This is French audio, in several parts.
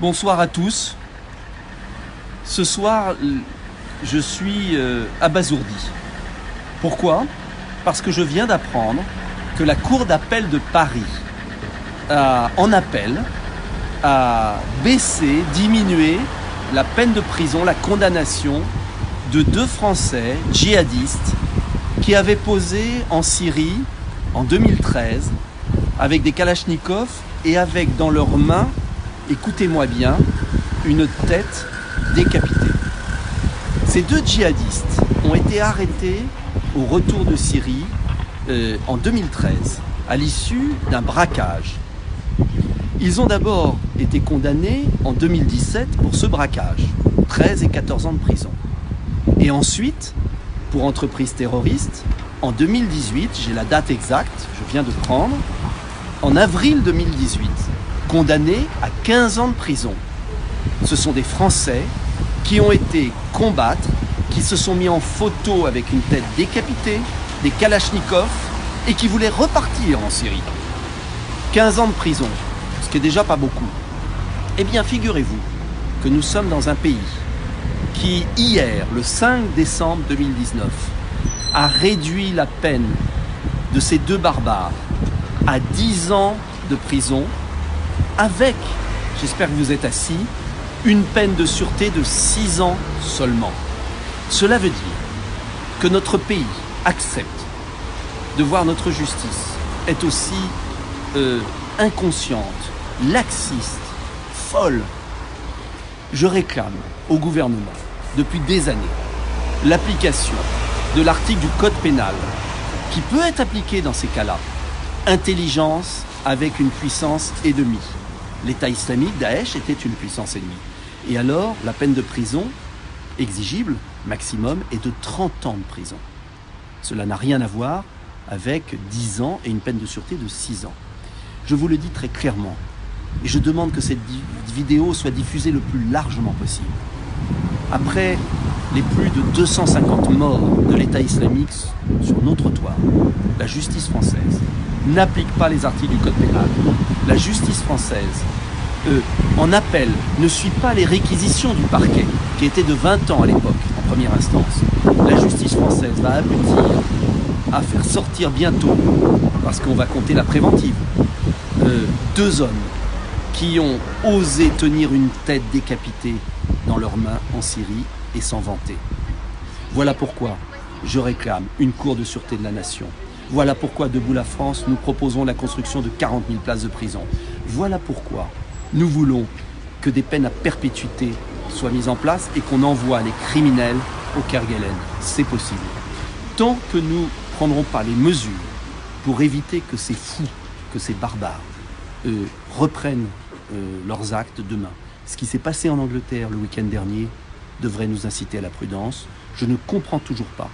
Bonsoir à tous. Ce soir, je suis abasourdi. Pourquoi? Parce que je viens d'apprendre que la Cour d'appel de Paris en appel a baissé, diminué la peine de prison, la condamnation de 2 Français djihadistes qui avaient posé en Syrie en 2013 avec des kalachnikovs et avec dans leurs mains, écoutez-moi bien, une tête décapitée. Ces 2 djihadistes ont été arrêtés au retour de Syrie en 2013 à l'issue d'un braquage. Ils ont d'abord été condamnés en 2017 pour ce braquage, 13 et 14 ans de prison. Et ensuite, pour entreprise terroriste, en 2018, j'ai la date exacte, je viens de prendre, en avril 2018, condamnés à 15 ans de prison. Ce sont des Français qui ont été combattre, qui se sont mis en photo avec une tête décapitée, des kalachnikovs, et qui voulaient repartir en Syrie. 15 ans de prison, ce qui est déjà pas beaucoup. Eh bien, figurez-vous que nous sommes dans un pays qui, hier, le 5 décembre 2019, a réduit la peine de ces 2 barbares à 10 ans de prison, avec, j'espère que vous êtes assis, une peine de sûreté de 6 ans seulement. Cela veut dire que notre pays accepte de voir notre justice est aussi inconsciente, laxiste, folle. Je réclame au gouvernement, depuis des années, l'application de l'article du Code pénal, qui peut être appliqué dans ces cas-là, intelligence avec une puissance ennemie. L'État islamique, Daesh, était une puissance ennemie. Et alors, la peine de prison exigible, maximum, est de 30 ans de prison. Cela n'a rien à voir avec 10 ans et une peine de sûreté de 6 ans. Je vous le dis très clairement, et je demande que cette vidéo soit diffusée le plus largement possible. Après les plus de 250 morts de l'État islamique sur nos trottoirs, la justice française n'applique pas les articles du Code pénal. La justice française, en appel, ne suit pas les réquisitions du parquet, qui était de 20 ans à l'époque, en première instance. La justice française va aboutir à faire sortir bientôt, parce qu'on va compter la préventive, 2 hommes qui ont osé tenir une tête décapitée dans leurs mains en Syrie et s'en vanter. Voilà pourquoi je réclame une cour de sûreté de la nation. Voilà pourquoi Debout la France, nous proposons la construction de 40 000 places de prison. Voilà pourquoi nous voulons que des peines à perpétuité soient mises en place et qu'on envoie les criminels au Kerguelen. C'est possible. Tant que nous ne prendrons pas les mesures pour éviter que ces fous, que ces barbares reprennent leurs actes demain. Ce qui s'est passé en Angleterre le week-end dernier devrait nous inciter à la prudence. Je ne comprends toujours pas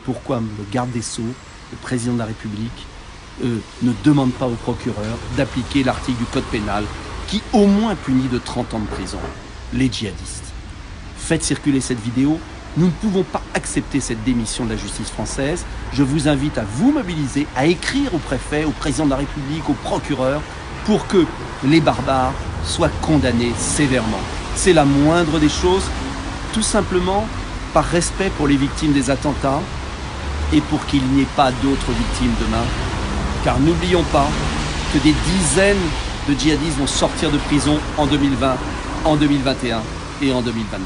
pourquoi le garde des Sceaux, le président de la République, ne demande pas au procureur d'appliquer l'article du Code pénal qui au moins punit de 30 ans de prison les djihadistes. Faites circuler cette vidéo. Nous ne pouvons pas accepter cette démission de la justice française. Je vous invite à vous mobiliser, à écrire au préfet, au président de la République, au procureur, pour que les barbares soient condamnés sévèrement. C'est la moindre des choses, tout simplement par respect pour les victimes des attentats et pour qu'il n'y ait pas d'autres victimes demain. Car n'oublions pas que des dizaines de djihadistes vont sortir de prison en 2020, en 2021 et en 2022.